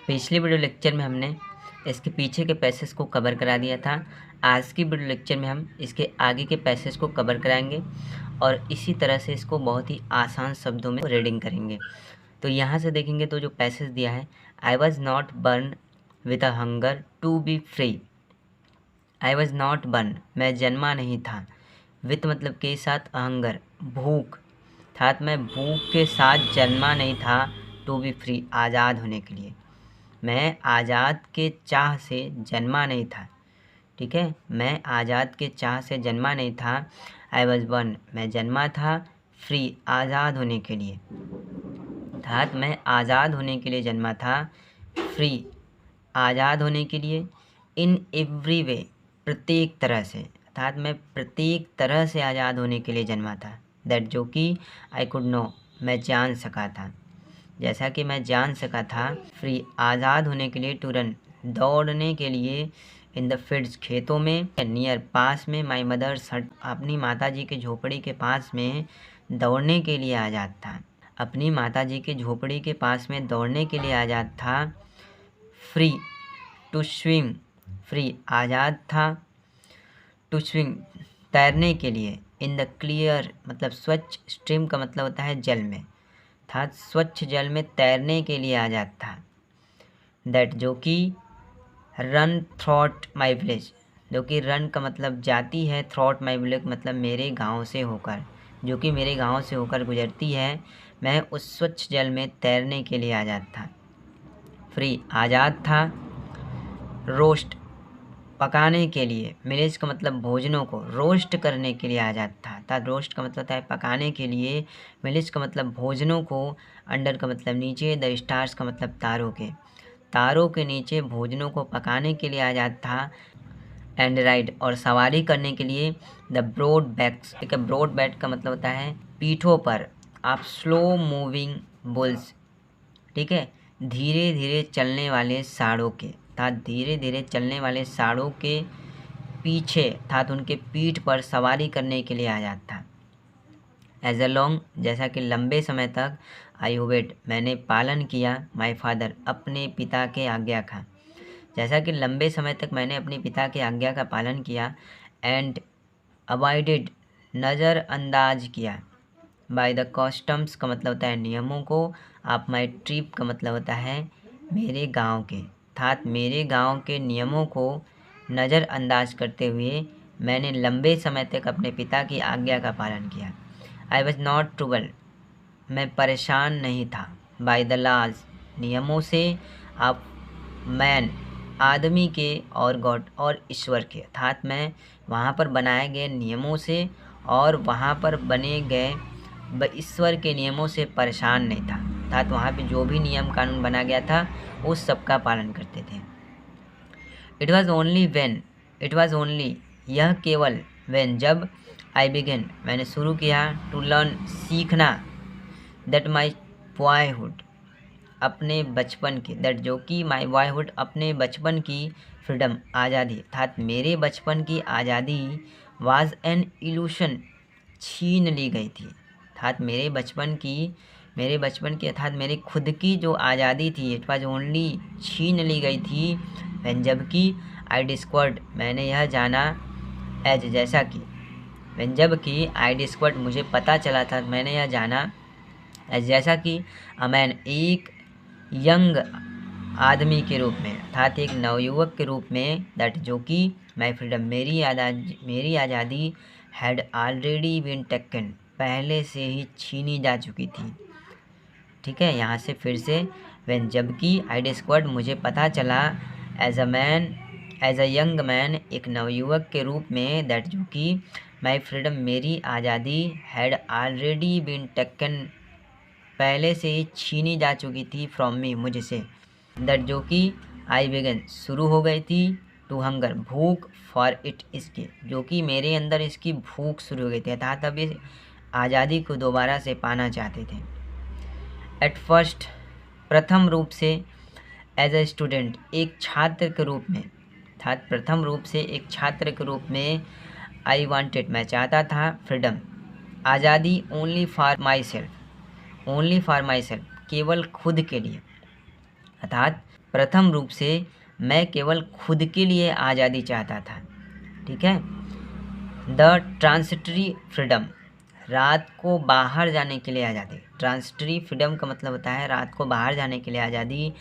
पिछले video lecture में हमने इसके पीछे के पैसेज को कवर करा दिया था। आज की वीडियो लेक्चर में हम इसके आगे के पैसेज को कवर कराएंगे और इसी तरह से इसको बहुत ही आसान शब्दों में रीडिंग करेंगे। तो यहाँ से देखेंगे तो जो पैसेज दिया है, I was not born with a hunger to be free. I was not born, मैं जन्मा नहीं था, विथ मतलब के साथ, हंगर भूख, अर्थात मैं भूख के साथ जन्मा नहीं था, टू बी फ्री आज़ाद होने के लिए। मैं आज़ाद के चाह से जन्मा नहीं था, ठीक है, मैं आज़ाद के चाह से जन्मा नहीं था। आई वॉज बर्न, मैं जन्मा था, फ्री आज़ाद होने के लिए, अर्थात मैं आज़ाद होने के लिए जन्मा था, फ्री आज़ाद होने के लिए, इन एवरी वे प्रत्येक तरह से, अर्थात मैं प्रत्येक तरह से आज़ाद होने के लिए जन्मा था। दैट जो कि आई कुड नो, मैं जान सका था, जैसा कि मैं जान सका था। फ्री आज़ाद होने के लिए, टू रन दौड़ने के लिए, इन द फील्ड्स खेतों में, नियर पास में, माई मदर्स हट अपनी माताजी के झोपड़ी के पास में दौड़ने के लिए आज़ाद था, अपनी माताजी के झोपड़ी के पास में दौड़ने के लिए आज़ाद था। फ्री टू स्विम, फ्री आज़ाद था, टू स्विम तैरने के लिए, इन द क्लियर मतलब स्वच्छ, स्ट्रीम का मतलब होता है जल में, था स्वच्छ जल में तैरने के लिए आज़ाद था। दैट जो कि रन थ्रॉट माई विलेज, जो कि रन का मतलब जाती है, थ्रॉट माई विलेज मतलब मेरे गांव से होकर, जो कि मेरे गांव से होकर गुजरती है, मैं उस स्वच्छ जल में तैरने के लिए आज़ाद था। फ्री आज़ाद था, रोस्ट पकाने के लिए, मिलेज का मतलब भोजनों को रोस्ट करने के लिए आज़ाद था रोस्ट का मतलब है पकाने के लिए, मिलेज का मतलब भोजनों को, अंडर का मतलब नीचे, द स्टार्स का मतलब तारों के नीचे भोजनों को पकाने के लिए आज़ाद था। एंड राइड और सवारी करने के लिए, द ब्रॉड बैक्स, ठीक है, ब्रॉड बैक का मतलब होता है पीठों पर, आप स्लो मूविंग बुल्स, ठीक है, धीरे धीरे चलने वाले साड़ों के, अर्थात धीरे धीरे चलने वाले साड़ों के पीछे, अर्थात उनके पीठ पर सवारी करने के लिए आज़ाद था। एज अ लॉन्ग जैसा कि लंबे समय तक, आई ओबेड मैंने पालन किया, माई फादर अपने पिता के आज्ञा का, जैसा कि लंबे समय तक मैंने अपने पिता के आज्ञा का पालन किया। एंड अवॉइडेड नज़रअंदाज किया, बाय द कस्टम्स का मतलब होता है नियमों को, आप माई ट्रिप का मतलब होता है मेरे गांव के, अर्थात मेरे गांव के नियमों को नज़रअंदाज करते हुए मैंने लंबे समय तक अपने पिता की आज्ञा का पालन किया। आई वॉज नॉट ट्रबल, मैं परेशान नहीं था, बाय द लॉज नियमों से, आप मैन आदमी के, और गॉड और ईश्वर के, अर्थात मैं वहाँ पर बनाए गए नियमों से और वहाँ पर बने गए ईश्वर के नियमों से परेशान नहीं था, अर्थात वहाँ पे जो भी नियम कानून बना गया था उस सब का पालन करते थे। It was only when, it was only यह केवल, वेन जब, आई बिगेन मैंने शुरू किया, टू लर्न सीखना, दैट माई बॉयहुड अपने बचपन की, दैट जो कि माई बॉयहुड अपने बचपन की, फ्रीडम आज़ादी, अर्थात मेरे बचपन की आज़ादी, वाज एन इल्यूशन छीन ली गई थी, अर्थात मेरे बचपन की अर्थात मेरी खुद की जो आज़ादी थी, इट वाज ओनली छीन ली गई थी, वैन जबकि, आई डिस्कवर्ड मैंने यह जाना, एज जैसा कि, वैन जबकि, आई डिस्कवर्ड मुझे पता चला था, मैंने यह जाना, एज जैसा कि, अमैन एक यंग आदमी के रूप में, अर्थात एक नवयुवक के रूप में, दैट जो कि माई फ्रीडम मेरी आज़ादी, हैड ऑलरेडी बीन टेकन पहले से ही छीनी जा चुकी थी, ठीक है। यहाँ से फिर से, व्हेन जबकि, आई डिस्कवर्ड मुझे पता चला, एज अ यंग मैन एक नवयुवक के रूप में, दैट जो कि माई फ्रीडम मेरी आज़ादी, हैड ऑलरेडी बीन टेकन पहले से ही छीनी जा चुकी थी, फ्रॉम मी मुझसे, दैट जो कि, आई बिगन शुरू हो गई थी, टू हंगर भूख, फॉर इट इसके, जो कि मेरे अंदर इसकी भूख शुरू हो गई थी, अर्थात अब इस आज़ादी को दोबारा से पाना चाहते थे। एट फर्स्ट प्रथम रूप से, एज ए स्टूडेंट एक छात्र के रूप में, अर्थात प्रथम रूप से एक छात्र के रूप में, आई वांटेड मैं चाहता था, फ्रीडम आज़ादी, ओनली फॉर माई सेल्फ केवल खुद के लिए, अर्थात प्रथम रूप से मैं केवल खुद के लिए आज़ादी चाहता था। ठीक है। द ट्रांसिटरी फ्रीडम, रात को बाहर जाने के लिए आज़ादी। ट्रांसिटरी फ्रीडम का मतलब होता है रात को बाहर जाने के लिए आज़ादी।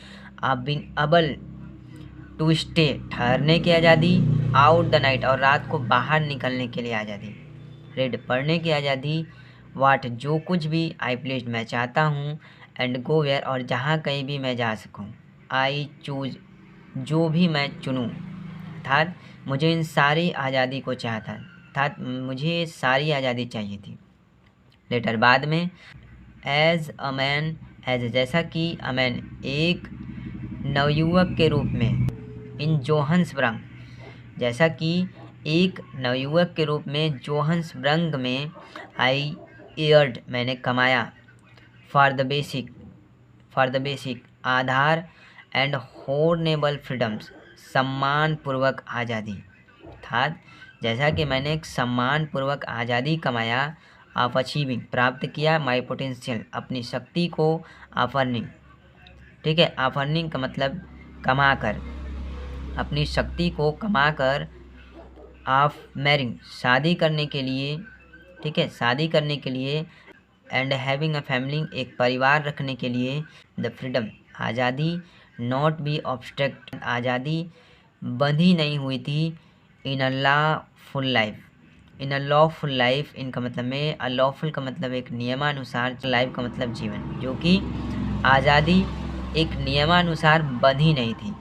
बीन अबल टू स्टे, ठहरने की आज़ादी। आउट द नाइट, और रात को बाहर निकलने के लिए आज़ादी। रीड, पढ़ने की आज़ादी। वाट, जो कुछ भी। आई प्लीज, मैं चाहता हूँ। एंड गो वेयर, और जहाँ कहीं भी मैं जा सकूँ। आई चूज, जो भी मैं चुनूँ। अर्थात मुझे इन सारी आज़ादी को चाहता, अर्थात मुझे सारी आज़ादी चाहिए थी। लेटर, बाद में। एज अ मैन, एज, जैसा कि अ मैन, एक नवयुवक के रूप में। इन जोहान्सबर्ग, जैसा कि एक नवयुवक के रूप में जोहान्सबर्ग में। आई एयर्ड, मैंने कमाया। फॉर द बेसिक, आधार। एंड हॉर्नेबल फ्रीडम्स, सम्मानपूर्वक आज़ादी। अर्थात जैसा कि मैंने एक सम्मानपूर्वक आज़ादी कमाया। ऑफ अचीविंग, प्राप्त किया। माई पोटेंशियल, अपनी शक्ति को। ऑफ अर्निंग, ठीक है, ऑफ अर्निंग का मतलब कमा कर, अपनी शक्ति को कमा कर। ऑफ मैरिंग, शादी करने के लिए। ठीक है, शादी करने के लिए। एंड हैविंग अ फैमिली, एक परिवार रखने के लिए। द फ्रीडम, आज़ादी। नॉट बी ऑब्स्ट्रक्ट, आज़ादी बंधी नहीं हुई थी। In a lawful life, in a lawful life, इनका मतलब में अ लॉफुल का मतलब एक नियमानुसार, लाइफ का मतलब जीवन, जो कि आज़ादी एक नियमानुसार बंधी नहीं थी।